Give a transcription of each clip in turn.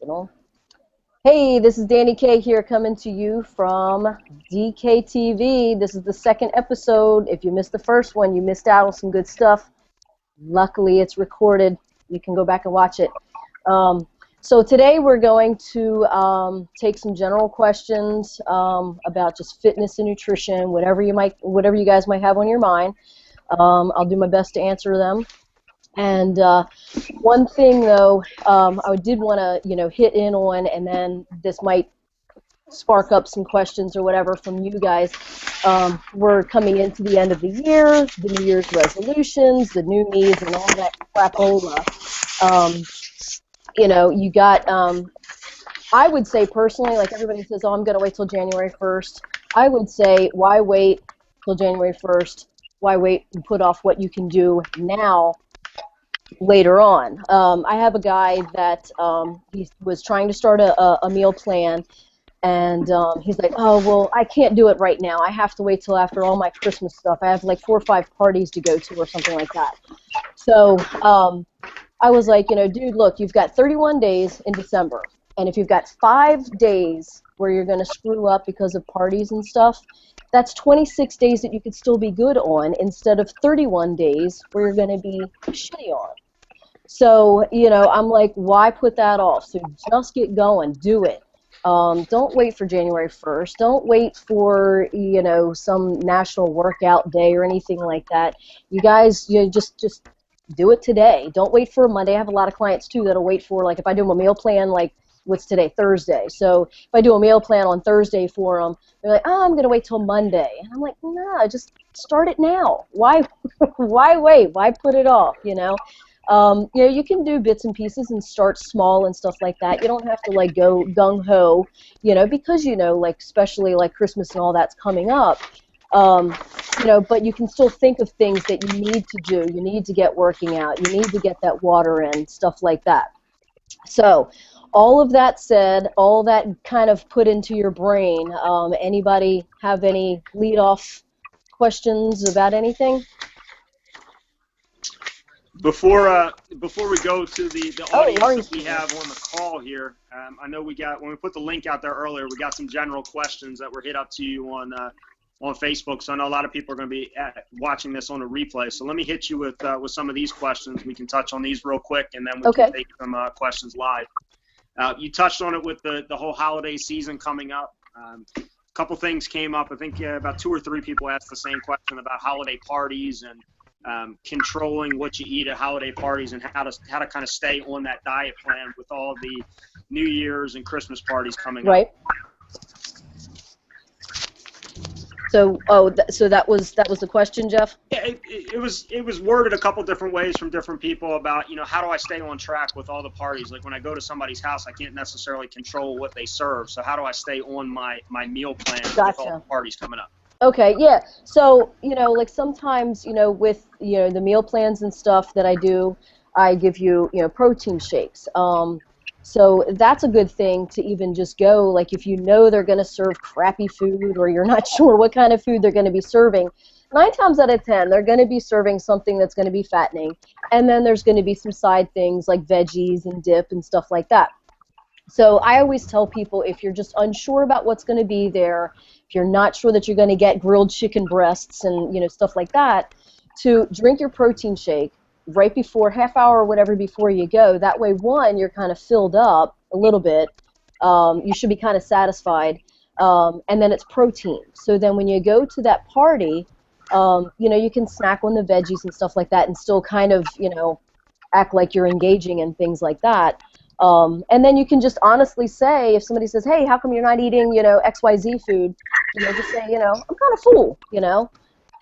You know. Hey, this is Dani K here coming to you from DKTV. This is the second episode. If you missed the first one, you missed out on some good stuff. Luckily, it's recorded. You can go back and watch it. Um, so today we're going to take some general questions about just fitness and nutrition, whatever you guys might have on your mind. I'll do my best to answer them. And one thing, though, I did want to, hit in on, and then this might spark up some questions or whatever from you guys. We're coming into the end of the year, the New Year's resolutions, the new me's, and all that crapola. Um, you got, I would say personally, like everybody says, oh, I'm going to wait till January 1st. I would say, why wait till January 1st? Why wait and put off what you can do now later on? I have a guy that he was trying to start a meal plan, and he's like, oh, well, I can't do it right now. I have to wait till after all my Christmas stuff. I have like 4 or 5 parties to go to or something like that. So I was like, dude, look, you've got 31 days in December, and if you've got 5 days where you're going to screw up because of parties and stuff, that's 26 days that you could still be good on instead of 31 days where you're going to be shitty on. So, I'm like, why put that off? So just get going. Do it. Don't wait for January 1st. Don't wait for, some national workout day or anything like that. You guys, just do it today. Don't wait for Monday. I have a lot of clients, too, that'll wait for, like, if I do a meal plan, like, what's today? Thursday. So if I do a meal plan on Thursday for them, they're like, oh, I'm going to wait till Monday. And I'm like, no, just start it now. Why, why wait? Why put it off, you can do bits and pieces and start small and stuff like that. You don't have to like go gung-ho, because like especially like Christmas and all that's coming up. But you can still think of things that you need to do. You need to get working out. You need to get that water in, stuff like that. So all of that said, all that kind of put into your brain, anybody have any lead-off questions about anything? Before we go to the audience that we have on the call here, I know when we put the link out there earlier, we got some general questions that were hit up to you on Facebook. So I know a lot of people are going to be watching this on a replay. So let me hit you with some of these questions. We can touch on these real quick, and then we can take some questions live. You touched on it with the whole holiday season coming up. A couple things came up. I think about 2 or 3 people asked the same question about holiday parties and controlling what you eat at holiday parties and how to kind of stay on that diet plan with all the New Year's and Christmas parties coming up. So, so that was the question, Jeff? Yeah, it was worded a couple different ways from different people about, how do I stay on track with all the parties? Like when I go to somebody's house, I can't necessarily control what they serve. So how do I stay on my meal plan with all the parties coming up? Okay, yeah. So, like sometimes, with, the meal plans and stuff that I do, I give you, protein shakes. So that's a good thing to even just go, like if they're going to serve crappy food or you're not sure what kind of food they're going to be serving, 9 times out of 10, they're going to be serving something that's going to be fattening. And then there's going to be some side things like veggies and dip and stuff like that. So I always tell people, if you're just unsure about what's going to be there, if you're not sure that you're going to get grilled chicken breasts and stuff like that, to drink your protein shake right before, half hour or whatever before you go. That way, one, you're kind of filled up a little bit. You should be kind of satisfied. And then it's protein. So then when you go to that party, you can snack on the veggies and stuff like that and still kind of, act like you're engaging in things like that. And then you can just honestly say, if somebody says, hey, how come you're not eating, XYZ food, just say, I'm kind of full,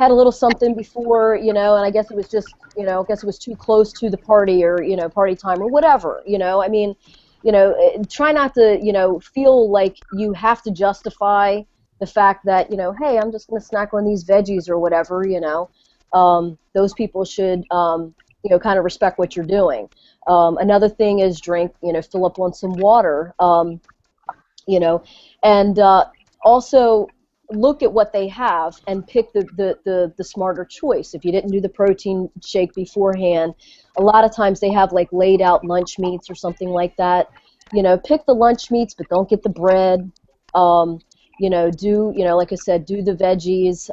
had a little something before, and I guess it was just, I guess it was too close to the party or, party time or whatever, I mean, try not to, feel like you have to justify the fact that, hey, I'm just going to snack on these veggies or whatever, those people should, kind of respect what you're doing. Another thing is drink, fill up on some water, and also look at what they have and pick the smarter choice. If you didn't do the protein shake beforehand, a lot of times they have like laid out lunch meats or something like that. pick the lunch meats, but don't get the bread. Do, like I said, do the veggies.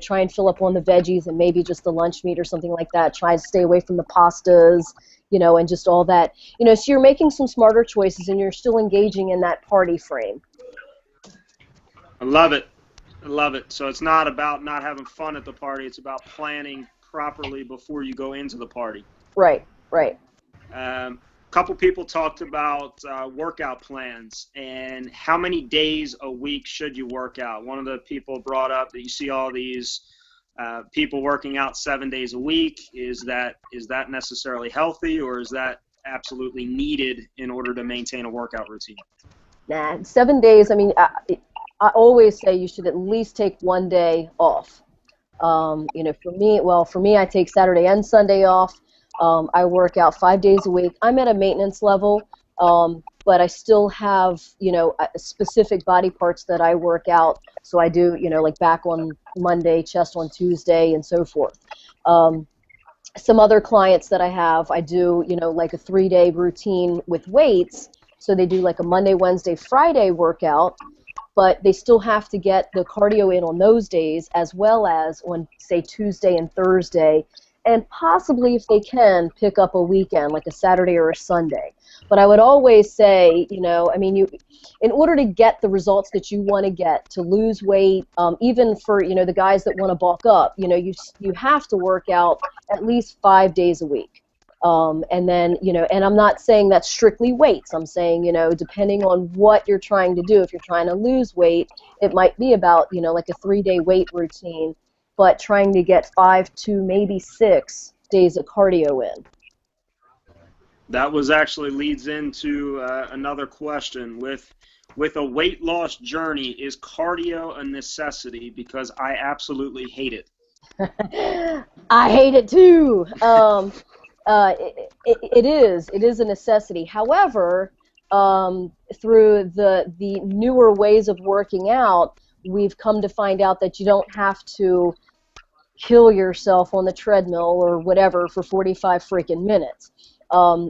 Try and fill up on the veggies and maybe just the lunch meat or something like that. Try to stay away from the pastas, and just all that. So you're making some smarter choices and you're still engaging in that party frame. I love it. I love it. So it's not about not having fun at the party. It's about planning properly before you go into the party. Right, right. A couple people talked about workout plans and how many days a week should you work out. One of the people brought up that you see all these people working out 7 days a week. Is that necessarily healthy, or is that absolutely needed in order to maintain a workout routine? Nah, 7 days. I mean, I always say you should at least take one day off. For me, I take Saturday and Sunday off. I work out 5 days a week. I'm at a maintenance level, but I still have, specific body parts that I work out. So I do, like back on Monday, chest on Tuesday, and so forth. Some other clients that I have, I do, like a 3-day routine with weights. So they do like a Monday, Wednesday, Friday workout, but they still have to get the cardio in on those days as well as on, say, Tuesday and Thursday, and possibly, if they can, pick up a weekend, like a Saturday or a Sunday. But I would always say, in order to get the results that you want to get, to lose weight, even for, the guys that want to bulk up, you have to work out at least 5 days a week. And then, and I'm not saying that's strictly weights. I'm saying, depending on what you're trying to do, if you're trying to lose weight, it might be about, like a 3-day weight routine, but trying to get 5 to maybe 6 days of cardio in. That was actually leads into another question. With a weight loss journey, is cardio a necessity? Because I absolutely hate it. I hate it too. It is. It is a necessity. However, through the newer ways of working out, we've come to find out that you don't have to kill yourself on the treadmill or whatever for 45 freaking minutes.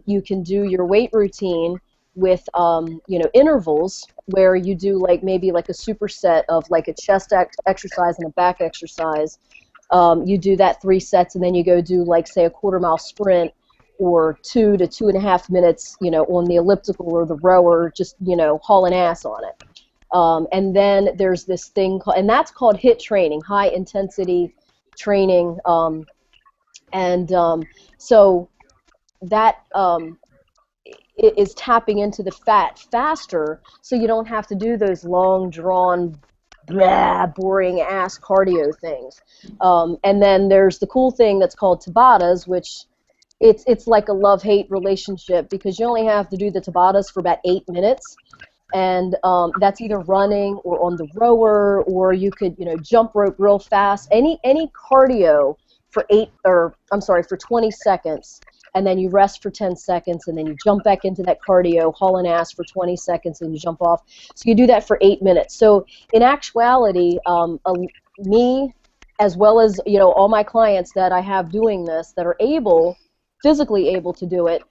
You can do your weight routine with intervals where you do like maybe like a superset of like a chest exercise and a back exercise. You do that 3 sets, and then you go do like, say, a quarter-mile sprint or 2 to 2.5 minutes, on the elliptical or the rower, just, hauling ass on it. And then there's this thing called, and that's called HIIT training, high intensity training. So that is tapping into the fat faster, so you don't have to do those long, drawn, blah, boring ass cardio things. And then there's the cool thing that's called Tabatas, which it's like a love-hate relationship, because you only have to do the Tabatas for about 8 minutes, and that's either running or on the rower, or you could jump rope real fast. Any cardio for 20 seconds, and then you rest for 10 seconds, and then you jump back into that cardio, hauling ass for 20 seconds, and you jump off. So you do that for 8 minutes. So in actuality, me, as well as all my clients that I have doing this, that are physically able to do it,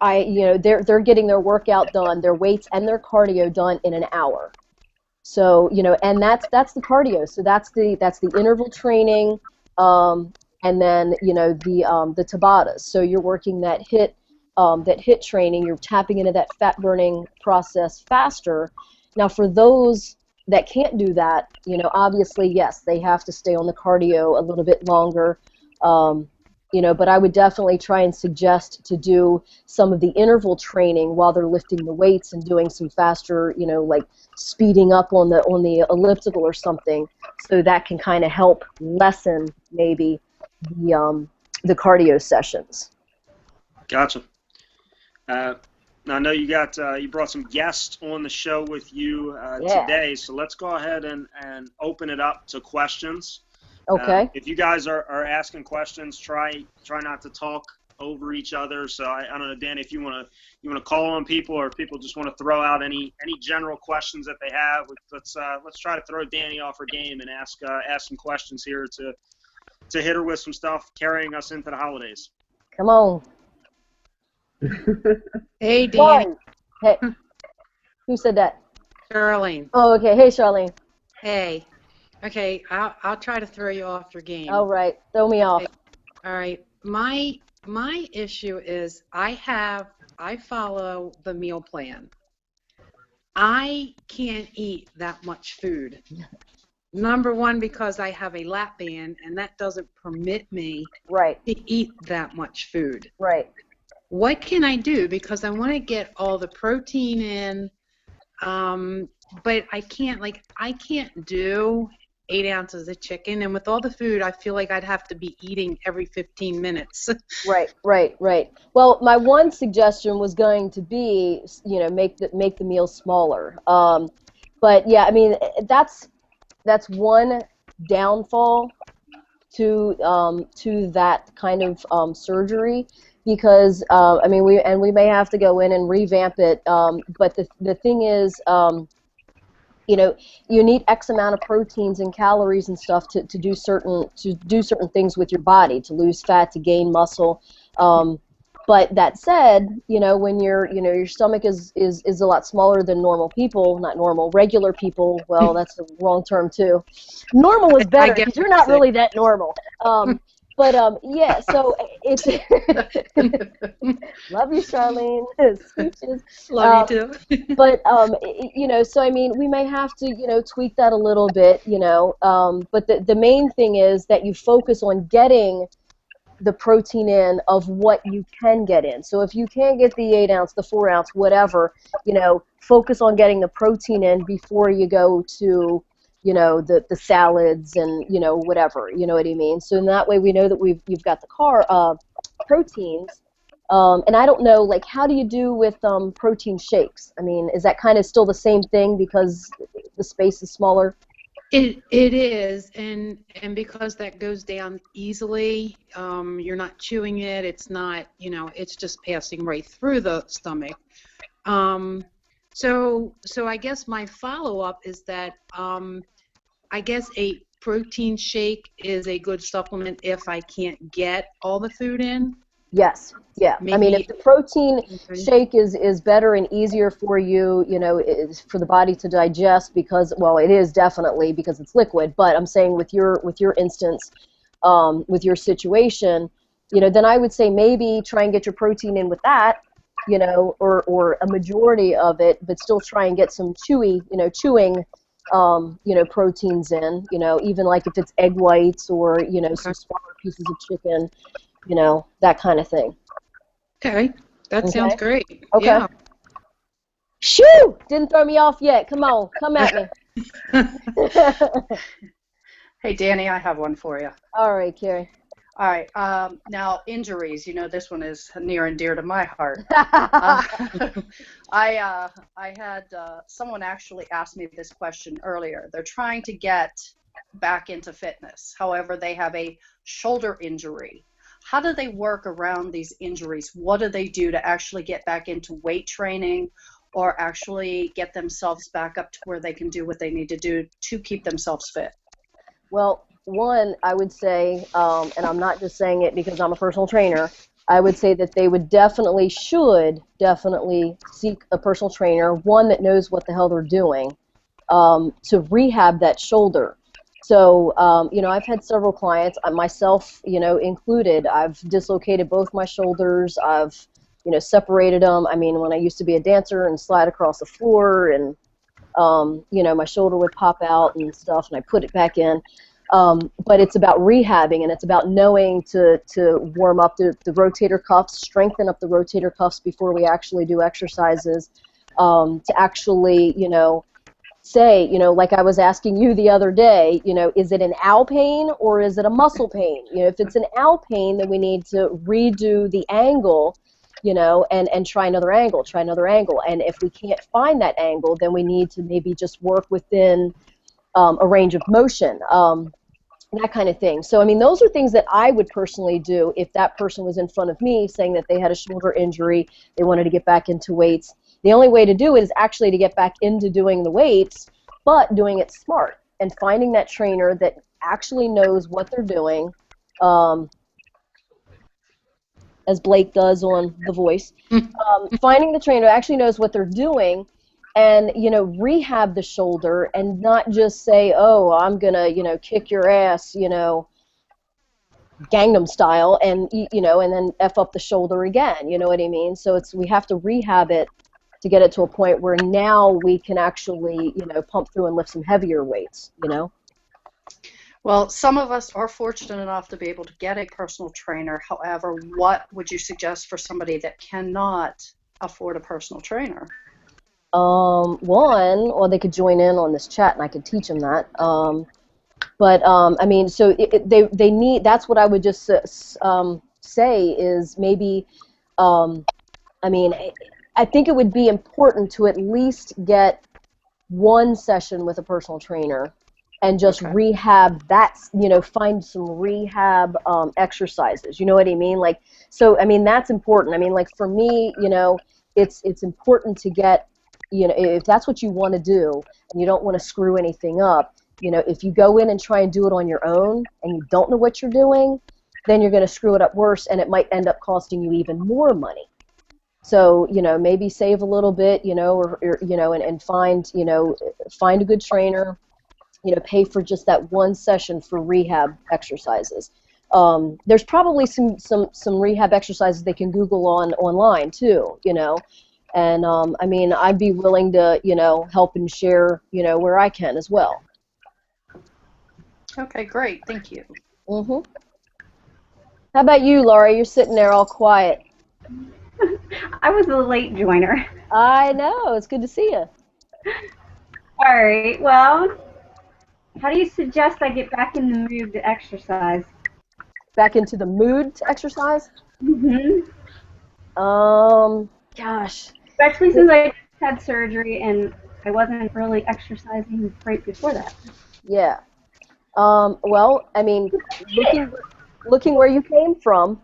they're getting their workout done, their weights and their cardio done in an hour. So and that's the cardio. So that's the interval training. And then the Tabatas. So you're working that HIIT training. You're tapping into that fat burning process faster. Now, for those that can't do that, obviously, yes, they have to stay on the cardio a little bit longer. But I would definitely try and suggest to do some of the interval training while they're lifting the weights and doing some faster, like speeding up on the elliptical or something, so that can kind of help lessen maybe the cardio sessions. Gotcha. I know you brought some guests on the show with you today, so let's go ahead and open it up to questions. Okay. If you guys are asking questions, try not to talk over each other. So I don't know, Danny, if you want to call on people, or if people just want to throw out any general questions that they have. Let's try to throw Danny off her game and ask some questions here to hit her with some stuff carrying us into the holidays. Come on. Hey, Danny. One. Hey, who said that? Charlene. Oh, okay. Hey, Charlene. Hey. Okay, I'll try to throw you off your game. All right, throw me off. Okay. All right. My issue is I follow the meal plan. I can't eat that much food. Number one, because I have a lap band, and that doesn't permit me Right. to eat that much food. Right. What can I do? Because I want to get all the protein in, but I can't do 8 ounces of chicken, and with all the food, I feel like I'd have to be eating every 15 minutes. Right, right, right. Well, my one suggestion was going to be, make the meal smaller. But yeah, I mean, that's one downfall to that kind of surgery, because I mean, we may have to go in and revamp it. But the thing is, you know, you need X amount of proteins and calories and stuff to do certain things with your body, to lose fat, to gain muscle. But that said, when your stomach is a lot smaller than normal people, not normal, regular people. Well, that's the wrong term too. Normal is I better get because you're not sick. really that normal. But yeah, so it's love you, Charlene. Smooches. Love you too. But so I mean, we may have to tweak that a little bit, but the main thing is that you focus on getting the protein in of what you can get in. So if you can't get the 8 ounce, the 4 ounce, whatever, focus on getting the protein in before you go to the salads and whatever, you know what I mean. So in that way we know that you've got the proteins. And I don't know, like, how do you do with protein shakes? I mean, is that kind of still the same thing because the space is smaller? It is, and because that goes down easily, you're not chewing it. It's not, it's just passing right through the stomach. So I guess my follow-up is that I guess a protein shake is a good supplement if I can't get all the food in. Yes. Yeah. I mean, if Maybe. the protein Okay. shake is better and easier for you, for the body to digest, because, well, it is definitely because it's liquid. But I'm saying with your instance, with your situation, then I would say maybe try and get your protein in with that, or a majority of it, but still try and get some chewing, proteins in, even like if it's egg whites or, some Okay. smaller pieces of chicken, that kind of thing. Okay. That sounds Okay. great. Okay. Yeah. Shoo! Didn't throw me off yet. Come on, come at me. Hey, Danny, I have one for you. All right, Carrie. All right. Now, injuries. This one is near and dear to my heart. Uh, I had someone actually ask me this question earlier. They're trying to get back into fitness. However, they have a shoulder injury. How do they work around these injuries? What do they do to actually get back into weight training or actually get themselves back up to where they can do what they need to do to keep themselves fit? Well, one, I would say, and I'm not just saying it because I'm a personal trainer, I would say that they should definitely seek a personal trainer, one that knows what the hell they're doing, to rehab that shoulder. So, I've had several clients, myself, included. I've dislocated both my shoulders. I've, separated them. I mean, when I used to be a dancer and slide across the floor, and my shoulder would pop out and stuff, and I put it back in. But it's about rehabbing, and it's about knowing to warm up the rotator cuffs, strengthen up the rotator cuffs before we actually do exercises, to actually, say, like I was asking you the other day, is it an ow pain or is it a muscle pain? If it's an ow pain, then we need to redo the angle, and try another angle, And if we can't find that angle, then we need to maybe just work within a range of motion, that kind of thing. So, I mean, those are things that I would personally do if that person was in front of me saying that they had a shoulder injury, they wanted to get back into weights. The only way to do it is actually to get back into doing the weights, but doing it smart and finding that trainer that actually knows what they're doing, and as Blake does on The Voice. Finding the trainer who actually knows what they're doing, and rehab the shoulder, and not just say, oh, I'm gonna kick your ass, Gangnam style, and and then F up the shoulder again. You know what I mean? So we have to rehab it to get it to a point where now we can actually pump through and lift some heavier weights. Well, some of us are fortunate enough to be able to get a personal trainer. However, what would you suggest for somebody that cannot afford a personal trainer? One, or they could join in on this chat and I could teach them that. But I mean, so they need. That's what I would just say is maybe. I mean, I think it would be important to at least get one session with a personal trainer, and just rehab that. Find some rehab exercises. You know what I mean? Like, so I mean that's important. I mean, like for me, it's important to get. If that's what you want to do, and you don't want to screw anything up. If you go in and try and do it on your own and you don't know what you're doing, then you're going to screw it up worse, and it might end up costing you even more money. So, maybe save a little bit, or and find a good trainer, pay for just that one session for rehab exercises. There's probably some rehab exercises they can Google online too, and I mean, I'd be willing to, help and share, where I can as well. Okay, great. Thank you. How about you, Laura? You're sitting there all quiet. I was a late joiner. I know. It's good to see you. All right. Well, how do you suggest I get back in the mood to exercise? Back into the mood to exercise? Gosh. Especially since I just had surgery and I wasn't really exercising right before that. Yeah. Well, I mean, looking where you came from,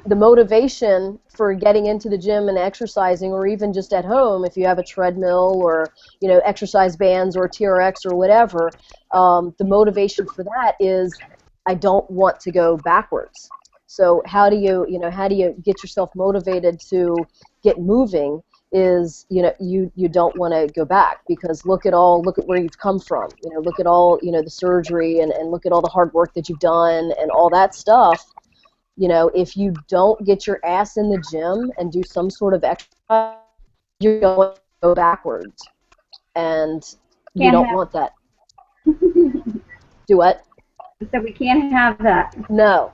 the motivation for getting into the gym and exercising, or even just at home, if you have a treadmill or exercise bands or TRX or whatever, the motivation for that is I don't want to go backwards. So how do you get yourself motivated to get moving? Is you don't want to go back, because look at where you've come from, look at all the surgery, and look at all the hard work that you've done and all that stuff. If you don't get your ass in the gym and do some sort of exercise, you're going to go backwards, and you don't want that. Do what? So we can't have that. No,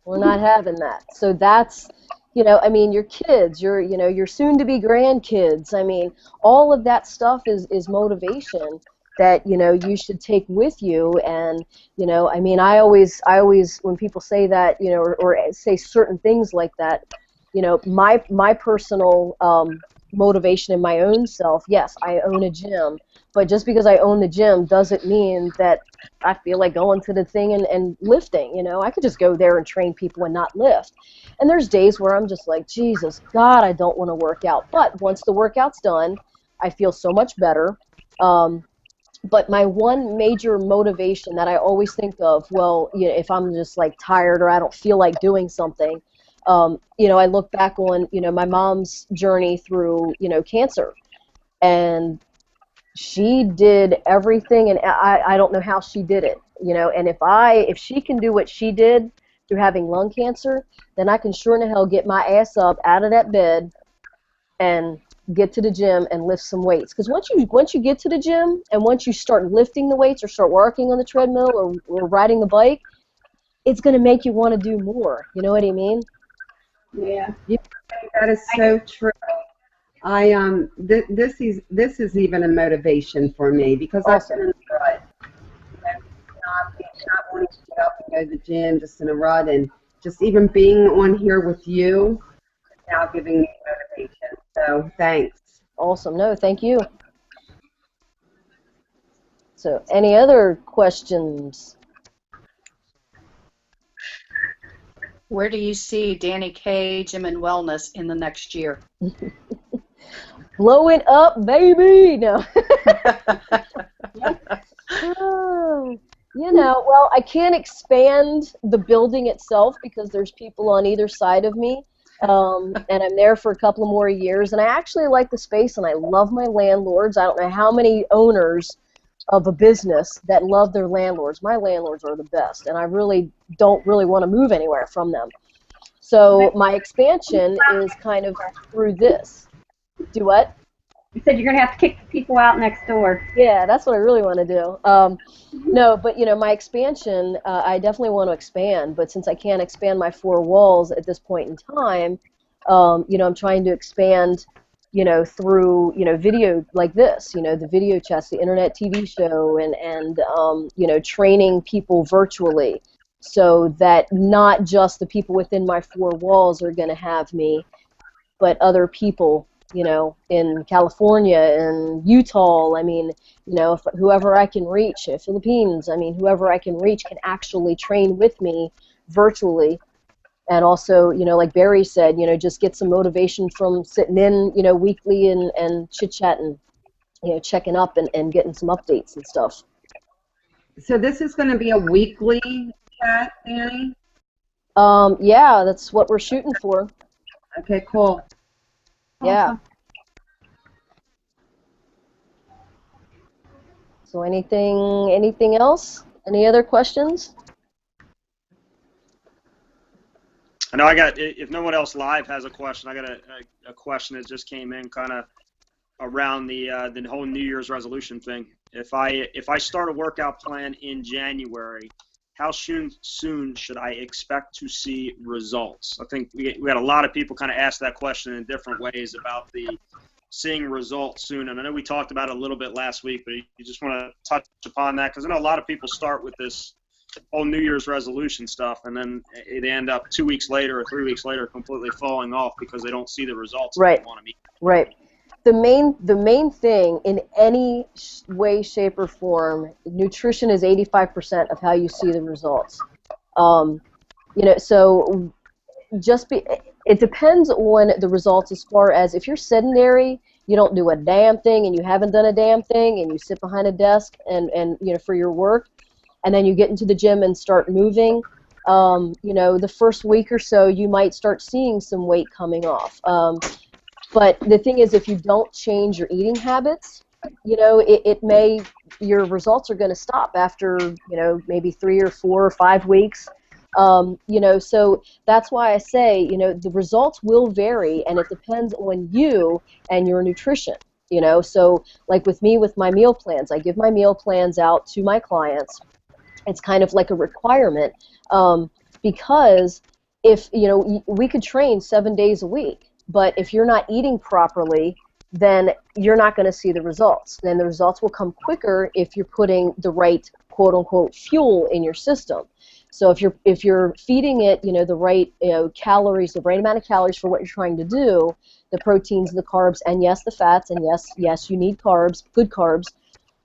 we're not having that. So that's I mean, your kids, your soon-to-be grandkids. I mean, all of that stuff is motivation that you should take with you. And I mean, I always when people say that, or say certain things like that, my personal motivation in my own self. Yes, I own a gym, but just because I own the gym doesn't mean that I feel like going to the thing and lifting. I could just go there and train people and not lift. And there's days where I'm just like, Jesus, God, I don't want to work out. But once the workout's done, I feel so much better. But my one major motivation that I always think of, well, if I'm just like tired or I don't feel like doing something, I look back on, my mom's journey through, cancer. And she did everything, and I don't know how she did it, and if she can do what she did through having lung cancer, then I can sure in the hell get my ass up out of that bed and get to the gym and lift some weights. Because once you get to the gym and once you start lifting the weights or start working on the treadmill or riding the bike, it's going to make you want to do more. You know what I mean? Yeah. That is so true. This is even a motivation for me, because Awesome. I've been in a rut. Not wanting to get up and go to the gym, just in a rut, and just even being on here with you is now giving me motivation. So thanks. Awesome. No, thank you. So, any other questions? Where do you see Dani K Gym and Wellness in the next year? Blow it up, baby! No. Well, I can't expand the building itself because there's people on either side of me. And I'm there for a couple of more years. And I actually like the space and I love my landlords. I don't know how many owners of a business that love their landlords. My landlords are the best, and I really don't really want to move anywhere from them. So my expansion is kind of through this. Do what? You said you're going to have to kick the people out next door. Yeah, that's what I really want to do. No, but my expansion, I definitely want to expand. But since I can't expand my four walls at this point in time, I'm trying to expand, through video like this, the video chats, the internet TV show, and training people virtually, so that not just the people within my four walls are going to have me, but other people, in California and Utah. I mean, if whoever I can reach, Philippines, I mean, whoever I can reach can actually train with me virtually. And also, like Barry said, just get some motivation from sitting in, weekly and chit-chatting, checking up and getting some updates and stuff. So this is going to be a weekly chat, Dani? Yeah, that's what we're shooting for. Okay, cool. Yeah. So anything else? Any other questions? I know I got, if no one else live has a question, I got a question that just came in kind of around the whole New Year's resolution thing. If I start a workout plan in January, how soon should I expect to see results? I think we had a lot of people kind of ask that question in different ways about the seeing results soon. And I know we talked about it a little bit last week, but you just want to touch upon that, because I know a lot of people start with this whole New Year's resolution stuff, and then they end up 2 weeks later or 3 weeks later completely falling off because they don't see the results that they want to meet. Right. The main thing in any way, shape, or form, nutrition is 85% of how you see the results. So it depends on the results as far as if you're sedentary, you don't do a damn thing, and you haven't done a damn thing, and you sit behind a desk and for your work, and then you get into the gym and start moving. The first week or so, you might start seeing some weight coming off. But the thing is, if you don't change your eating habits, your results are going to stop after, maybe 3 or 4 or 5 weeks. So that's why I say, the results will vary, and it depends on you and your nutrition. So like with me, with my meal plans, I give my meal plans out to my clients. It's kind of like a requirement, because if, we could train 7 days a week, but if you're not eating properly, then you're not going to see the results. Then the results will come quicker if you're putting the right quote unquote fuel in your system. So if you're feeding it, the right calories, the right amount of calories for what you're trying to do, the proteins, the carbs, and yes, the fats, and yes, you need carbs, good carbs.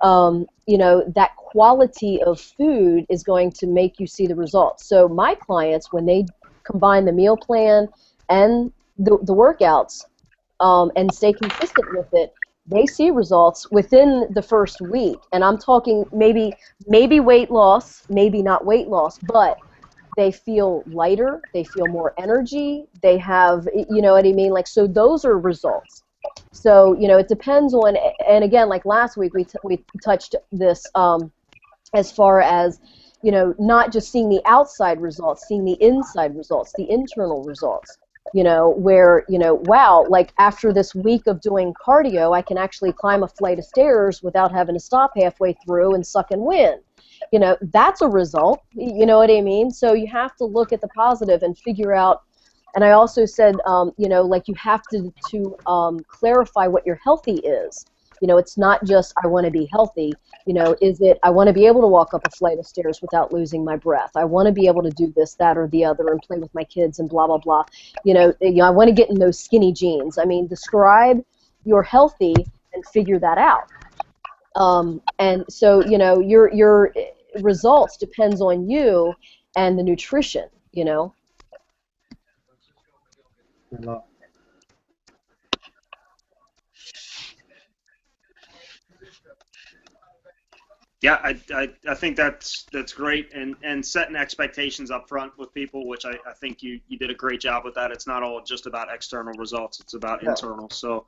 That quality of food is going to make you see the results. So my clients, when they combine the meal plan and the workouts, and stay consistent with it, they see results within the first week. And I'm talking maybe weight loss, maybe not weight loss, but they feel lighter, they feel more energy, they have, you know what I mean? Like, so those are results. So, it depends on, and again, like last week, we touched this, as far as, not just seeing the outside results, seeing the inside results, the internal results, where, wow, like after this week of doing cardio, I can actually climb a flight of stairs without having to stop halfway through and suck and wind. That's a result, you know what I mean? So you have to look at the positive and figure out. And I also said, like you have to clarify what your healthy is. It's not just I want to be healthy. Is it I want to be able to walk up a flight of stairs without losing my breath? I want to be able to do this, that, or the other, and play with my kids and blah blah blah. I want to get in those skinny jeans. I mean, describe your healthy and figure that out. And so your results depends on you and the nutrition. Yeah, I think that's great, and setting expectations up front with people, which I think you did a great job with that. It's not all just about external results; it's about internal. So,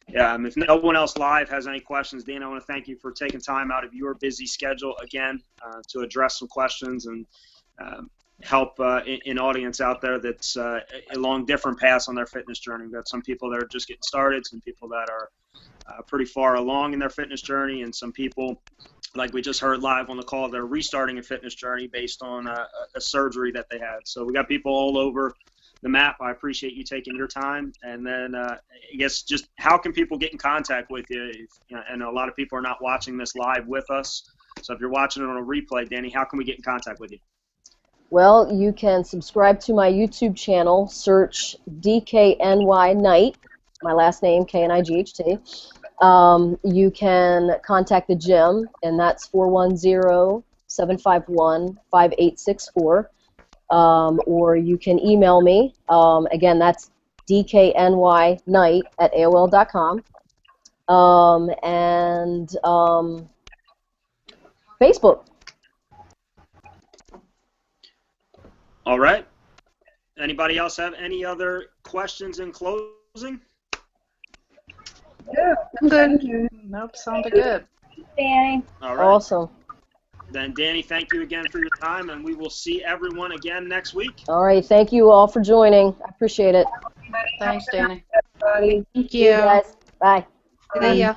yeah, if no one else live has any questions, Dean, I want to thank you for taking time out of your busy schedule again to address some questions and help an audience out there that's along different paths on their fitness journey. We've got some people that are just getting started, some people that are pretty far along in their fitness journey, and some people, like we just heard live on the call, they're restarting a fitness journey based on a surgery that they had. So we got people all over the map. I appreciate you taking your time. And then I guess just how can people get in contact with you? And a lot of people are not watching this live with us. So if you're watching it on a replay, Dani, how can we get in contact with you? Well, you can subscribe to my YouTube channel, search DKNY Knight, my last name, K-N-I-G-H-T. You can contact the gym, and that's 410-751-5864. Or you can email me. Again, that's dknyknight@aol.com. And Facebook. All right. Anybody else have any other questions in closing? Yeah, I'm good. Nope, sounded good. Danny. All right. Awesome. Then, Dani, thank you again for your time, and we will see everyone again next week. All right. Thank you all for joining. I appreciate it. Thanks, Dani. everybody. Thank See you you. guys. Bye. See ya.